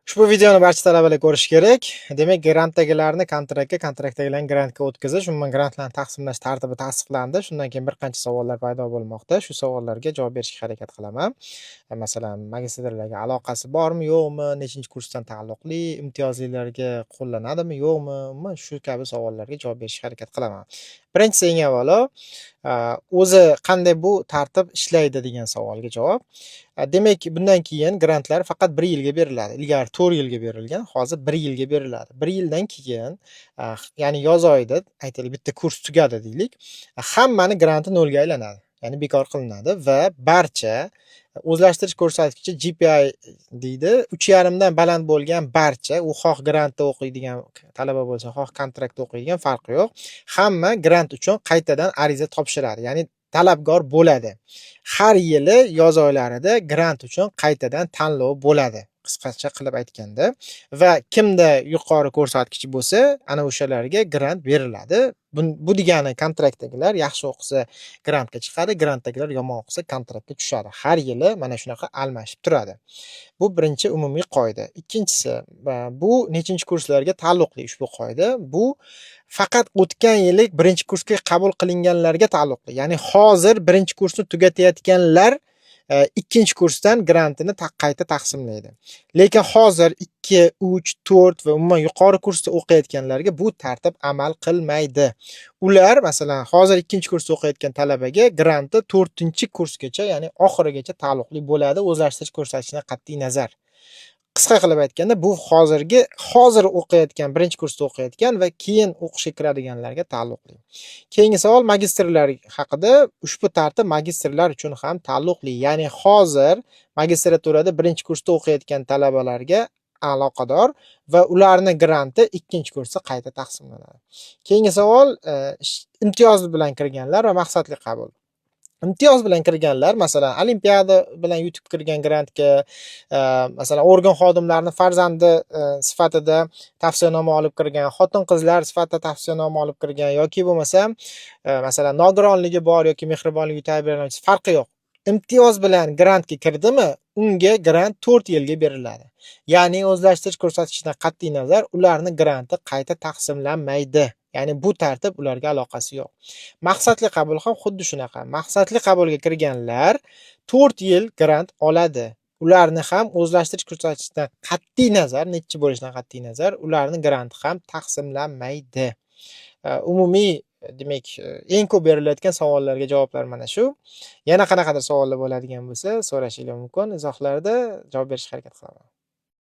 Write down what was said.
Ushbu videoni barcha talabalar ko'rishi kerak. Demak, grantdagilarni kontraktga, kontraktdagilarni grantga o'tkazish, umuman grantlarni taqsimlash tartibi tasdiqlandi. Shundan keyin bir qancha savollar paydo bo'lmoqda. Shu savollarga javob berishga harakat qilaman. Masalan, magistrlarga aloqasi bormi, yo'qmi, nechinchi kursdan taalluqli, imtiyozlilarga qo'llanadimi, yo'qmi, umuman shu kabi savollarga javob berishga harakat qilaman. Birinchisi, eng avvalo, o'zi qanday bu tartib ishlaydi degan savolga javob. Demak, bundan keyin grantlar faqat 1 yilga beriladi. Ilgari 4 yilga berilgan, hozir 1 yilga beriladi. 1 yildan keyin, ya'ni yoz oyida, aytaylik, bitta kurs tugadi deylik, hammani granti nolga aylanadi. Ya'ni bekor qilinadi va barcha o'zlashtirish ko'rsatkichi GPI deydi, 3,5 dan baland bo'lgan barcha, u xoh grantda o'qiydigan talaba bo'lsa, xoh kontraktda o'qiydigan farqi yo'q. Hamma grant uchun qaytadan ariza topshiradi. Ya'ni talabgor bo'ladi. Har yili yoz oylarida grant uchun qaytadan tanlov bo'ladi, qisqacha qilib aytganda, va kimda yuqori ko'rsatkich bo'lsa, ana o'shalarga grant beriladi. Bu degani kontraktdagilar yaxshi o'qisa grantga chiqadi, grantdagilar yomon o'qisa kontraktga tushadi. Har yili mana shunaqa almashib turadi. Bu birinchi umumiy qoida. Ikkinchisi, bu nechinchi kurslarga taalluqli ushbu qoida. Bu faqat o'tgan yili birinchi kursga qabul qilinganlarga taalluqli. Ya'ni hozir birinchi kursni tugatayotganlar ikkinchi kursdan grantini qayta taqsimlaydi. Lekin hozir 2, 3, 4 va umuman yuqori kursda o'qiyotganlarga bu tartib amal qilmaydi. Ular masalan hozir ikkinchi kursda o'qiyotgan talabaga granti 4-kursgacha, ya'ni oxirigacha taalluqli bo'ladi, o'zlashtirish ko'rsatkichidan qat'iy nazar. Qisqa qilib aytganda, bu hozir o'qiyotgan, birinchi kursda o'qiyotgan va keyin o'qishga kiradiganlarga taalluqli. Keyingi savol magistrlar haqida. Ushbu tartib magistrlar uchun ham taalluqli. Ya'ni hozir magistraturada birinchi kursda o'qiyotgan talabalarga aloqador va ularning granti ikkinchi kursda qayta taqsimlanadi. Keyingi savol, imtiyoz bilan kirganlar va maqsadli qabul. Imtiyoz bilan kirganlar, masalan, olimpiada bilan yutib kirgan grantga, masalan, organ xodimlarining farzandi sifatida tavsiyanoma olib kirgan, xotin-qizlar sifatida tavsiyanoma olib kirgan yoki bo'lmasa, masalan, nogironligi bor yoki mehribonligi tarbiyalanuvchisi, farqi yo'q. Imtiyoz bilan grantga kirdimi, unga grant 4 yilga beriladi. Ya'ni o'zlashtirish ko'rsatkichidan qat'iy nazar ularning granti qayta taqsimlanmaydi. Ya'ni bu tartib ularga aloqasi yo'q. Maqsadli qabul ham xuddi shunaqa. Maqsadli qabulga kirganlar 4 yil grant oladi. Ularni ham o'zlashtirish ko'rsatkichidan qat'iy nazar, nechi bo'lishidan qat'iy nazar, ularning granti ham taqsimlanmaydi. Umumiy, demak, eng ko'p berilayotgan savollarga javoblar mana shu. Yana qanaqadir savollar bo'ladigan bo'lsa, so'rashingiz mumkin. Izohlarda javob berishga harakat qilaman.